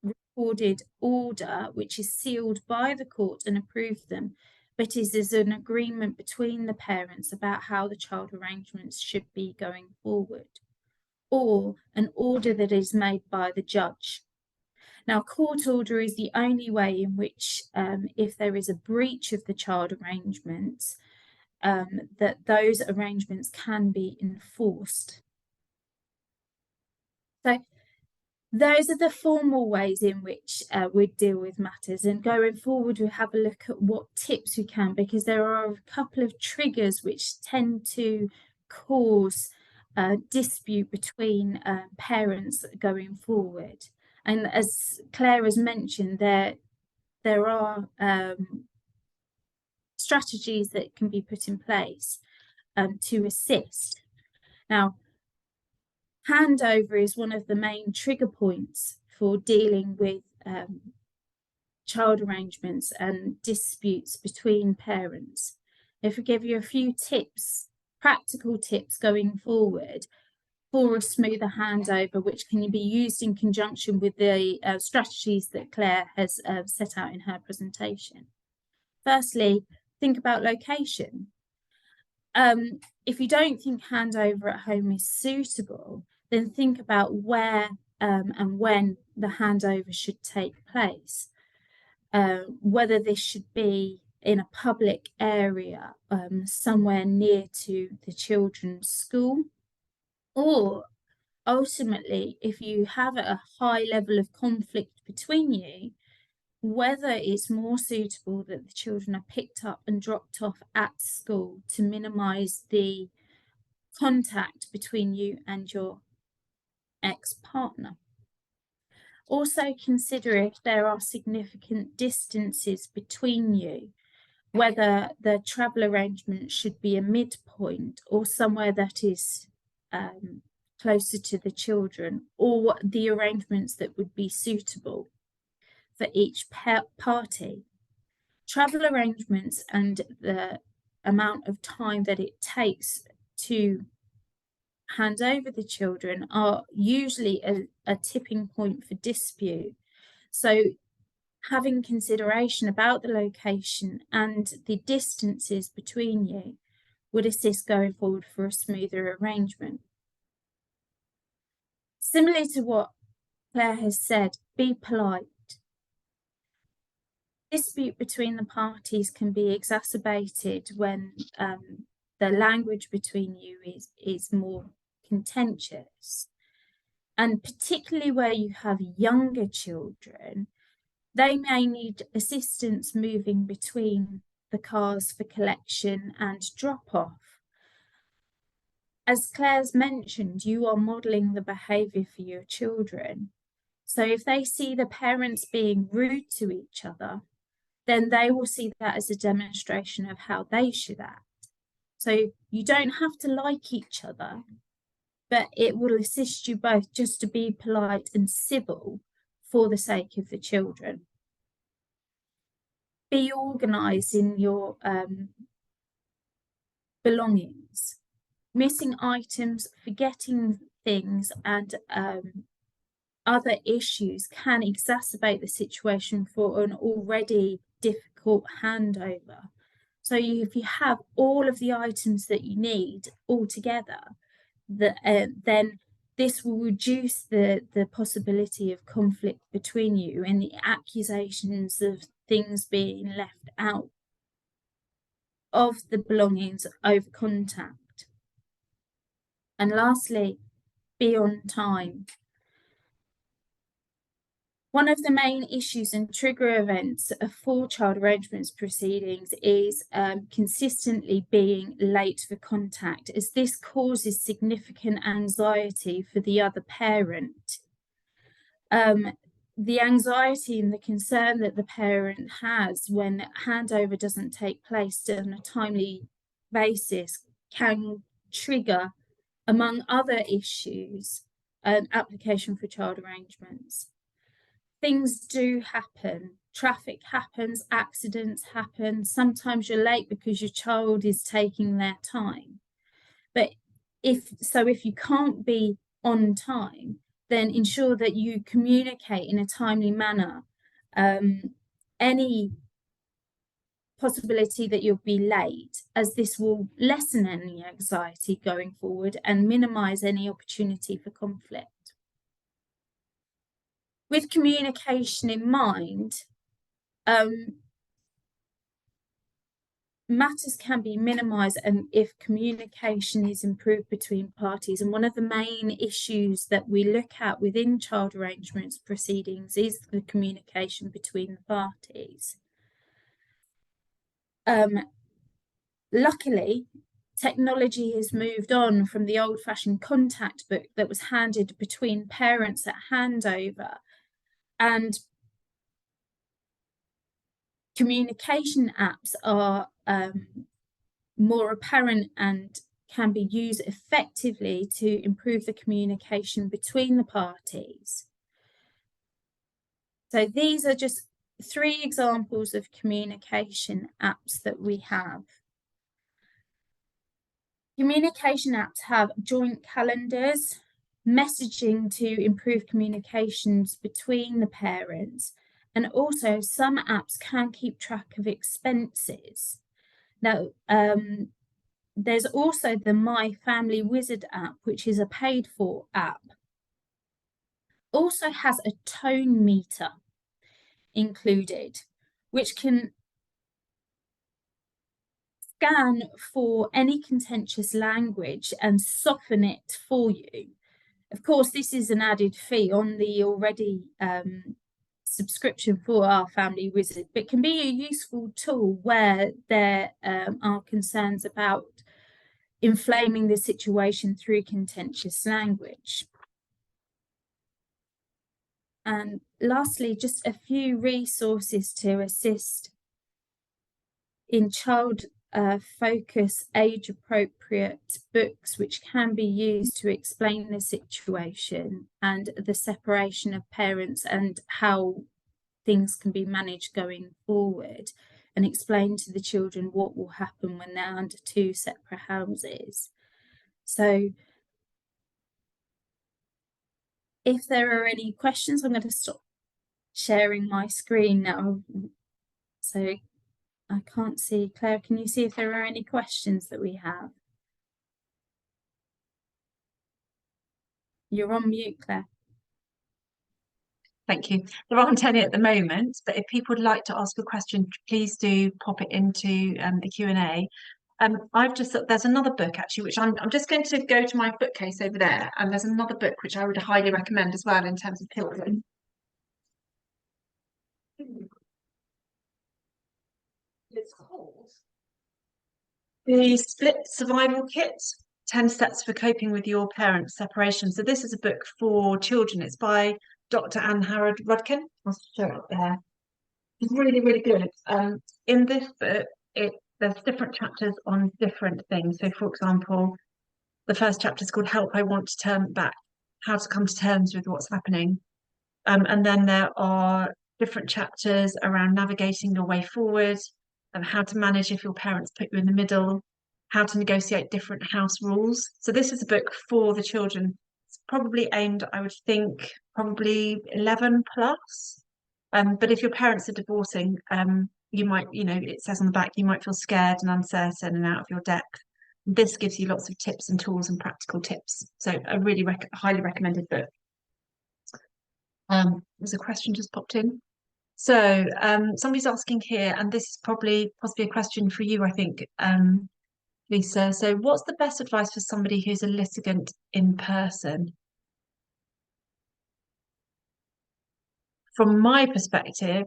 recorded order which is sealed by the court and approved them, but is an agreement between the parents about how the child arrangements should be going forward, or an order that is made by the judge. Now, court order is the only way in which, if there is a breach of the child arrangements, that those arrangements can be enforced. So those are the formal ways in which we deal with matters, and going forward we'll have a look at what tips we can, because there are a couple of triggers which tend to cause dispute between parents going forward. And as Claire has mentioned, there are strategies that can be put in place to assist. Now, handover is one of the main trigger points for dealing with child arrangements and disputes between parents. If we give you a few tips, practical tips going forward for a smoother handover, which can be used in conjunction with the strategies that Claire has set out in her presentation. Firstly, think about location. If you don't think handover at home is suitable, then think about where and when the handover should take place. Whether this should be in a public area, somewhere near to the children's school, or ultimately, if you have a high level of conflict between you, whether it's more suitable that the children are picked up and dropped off at school to minimise the contact between you and your ex-partner. Also consider if there are significant distances between you, whether the travel arrangement should be a midpoint or somewhere that is closer to the children, or what the arrangements that would be suitable for each party. Travel arrangements and the amount of time that it takes to hand over the children are usually a tipping point for dispute. So having consideration about the location and the distances between you would assist going forward for a smoother arrangement. Similarly to what Claire has said, be polite. Dispute between the parties can be exacerbated when the language between you is more contentious. And particularly where you have younger children, they may need assistance moving between the cars for collection and drop-off. As Claire's mentioned, you are modelling the behaviour for your children. So if they see the parents being rude to each other, then they will see that as a demonstration of how they should act. So you don't have to like each other, but it will assist you both just to be polite and civil for the sake of the children. Be organised in your belongings. Missing items, forgetting things, and other issues can exacerbate the situation for an already difficult handover. So if you have all of the items that you need all together, then this will reduce the possibility of conflict between you and the accusations of things being left out of the belongings over contact. And lastly, be on time. One of the main issues and trigger events for child arrangements proceedings is consistently being late for contact, as this causes significant anxiety for the other parent. The anxiety and the concern that the parent has when handover doesn't take place on a timely basis can trigger, among other issues, application for child arrangements. Things do happen. Traffic happens, accidents happen. Sometimes you're late because your child is taking their time. But if you can't be on time, then ensure that you communicate in a timely manner. Any possibility that you'll be late, as this will lessen any anxiety going forward and minimize any opportunity for conflict. With communication in mind, matters can be minimized if communication is improved between parties. And one of the main issues that we look at within child arrangements proceedings is the communication between the parties. Luckily, technology has moved on from the old-fashioned contact book that was handed between parents at handover, and communication apps are more apparent and can be used effectively to improve the communication between the parties. So these are just 3 examples of communication apps that we have. Communication apps have joint calendars, messaging to improve communications between the parents, and also some apps can keep track of expenses. Now, there's also the My Family Wizard app, which is a paid-for app. Also has a tone meter included, which can scan for any contentious language and soften it for you. Of course, this is an added fee on the already subscription for our family wizard, but can be a useful tool where there are concerns about inflaming the situation through contentious language. And lastly, just a few resources to assist in child focus, age appropriate books which can be used to explain the situation and the separation of parents and how things can be managed going forward, and explain to the children what will happen when they're under two separate houses. So if there are any questions, I'm going to stop sharing my screen now. So I can't see. Claire, can you see if there are any questions that we have? You're on mute, Claire. Thank you. There aren't any at the moment, but if people would like to ask a question, please do pop it into the Q&A. I've just there's another book actually, which I'm just going to go to my bookcase over there, and there's another book which I would highly recommend as well in terms of children. It's called The Split Survival Kit: 10 Steps for Coping with Your Parents' Separation. So this is a book for children. It's by Dr. Anne Howard-Rudkin. I'll show it up there. It's really, really good. In this book, there's different chapters on different things. So, for example, the first chapter is called Help, I Want to Turn Back, how to come to terms with what's happening. And then there are different chapters around navigating your way forward, and how to manage if your parents put you in the middle, how to negotiate different house rules. So this is a book for the children. It's probably aimed, I would think, probably 11 plus. But if your parents are divorcing, you might, it says on the back, you might feel scared and uncertain and out of your depth. This gives you lots of tips and tools and practical tips. So a really highly recommended book. There's a question just popped in. So somebody's asking here, and this is possibly a question for you, I think, Lisa. So what's the best advice for somebody who's a litigant in person? From my perspective,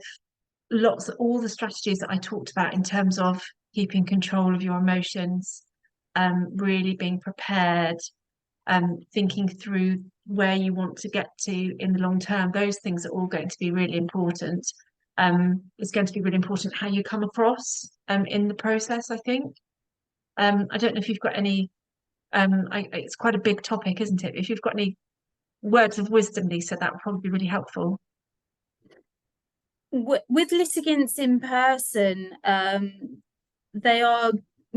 all the strategies that I talked about in terms of keeping control of your emotions, really being prepared, thinking through where you want to get to in the long term, those things are all going to be really important. It's going to be really important how you come across in the process, I think. I don't know if you've got any, it's quite a big topic, isn't it? If you've got any words of wisdom, Lisa, that would probably be really helpful. With litigants in person, they are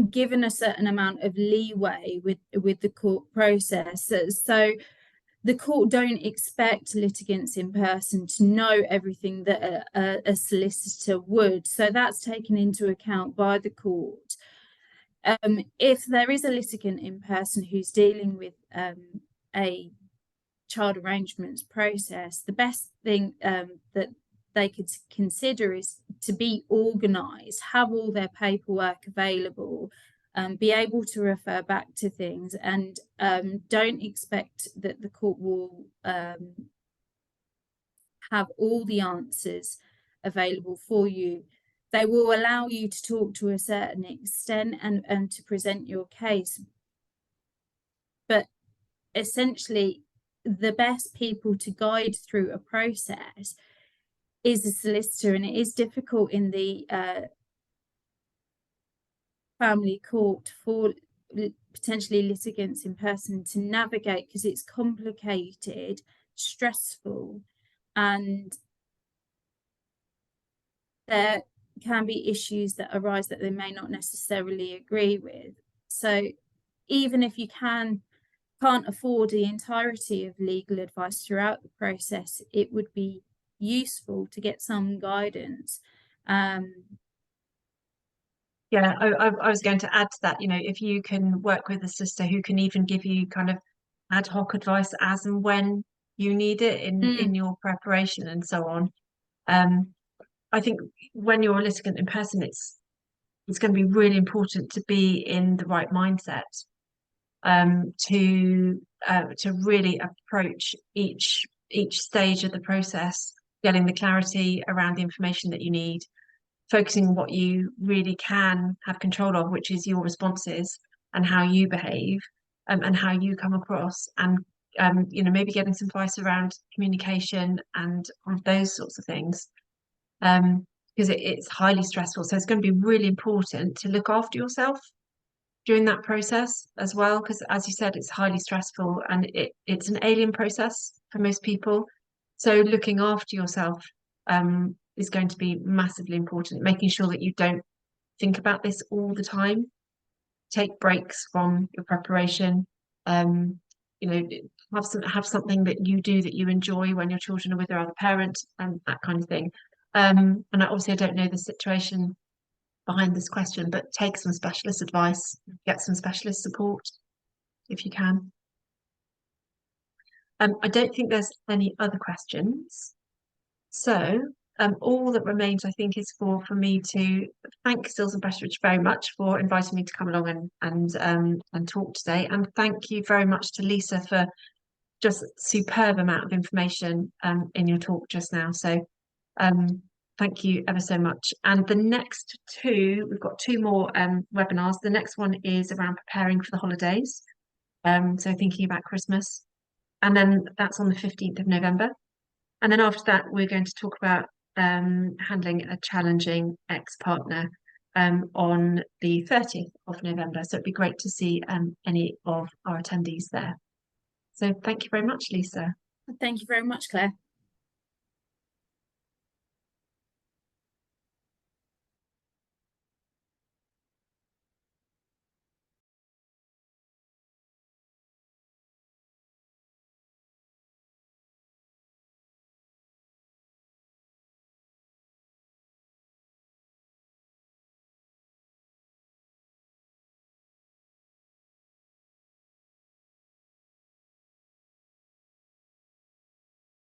given a certain amount of leeway with the court process. So the court don't expect litigants in person to know everything that a solicitor would. So that's taken into account by the court. If there is a litigant in person who's dealing with a child arrangements process, the best thing that they could consider is to be organised, have all their paperwork available, be able to refer back to things, and don't expect that the court will have all the answers available for you. They will allow you to talk to a certain extent and to present your case. But essentially, the best people to guide through a process is a solicitor, and it is difficult in the family court for potentially litigants in person to navigate, because it's complicated, stressful, and there can be issues that arise that they may not necessarily agree with. So even if you can't afford the entirety of legal advice throughout the process, it would be useful to get some guidance. Yeah, I was going to add to that, if you can work with a sister who can even give you kind of ad hoc advice as and when you need it in your preparation and so on. I think when you're a litigant in person, it's going to be really important to be in the right mindset, to really approach each stage of the process getting the clarity around the information that you need, focusing on what you really can have control of, which is your responses and how you behave, and how you come across, and maybe getting some advice around communication and on those sorts of things. Because it's highly stressful. So it's going to be really important to look after yourself during that process as well, because as you said, it's highly stressful and it's an alien process for most people. So looking after yourself is going to be massively important, making sure that you don't think about this all the time. Take breaks from your preparation. You know, have something that you do that you enjoy when your children are with their other parent and that kind of thing. And obviously I don't know the situation behind this question, but take some specialist advice, get some specialist support if you can. I don't think there's any other questions. So all that remains, I think, is for me to thank Stills and Prestwich very much for inviting me to come along and talk today. And thank you very much to Lisa for just superb amount of information in your talk just now. So thank you ever so much. And the next two, we've got two more webinars. The next one is around preparing for the holidays. So thinking about Christmas. And then that's on the 15th of November. And then after that, we're going to talk about handling a challenging ex-partner on the 30th of November. So it'd be great to see any of our attendees there. So thank you very much, Lisa. Thank you very much, Claire.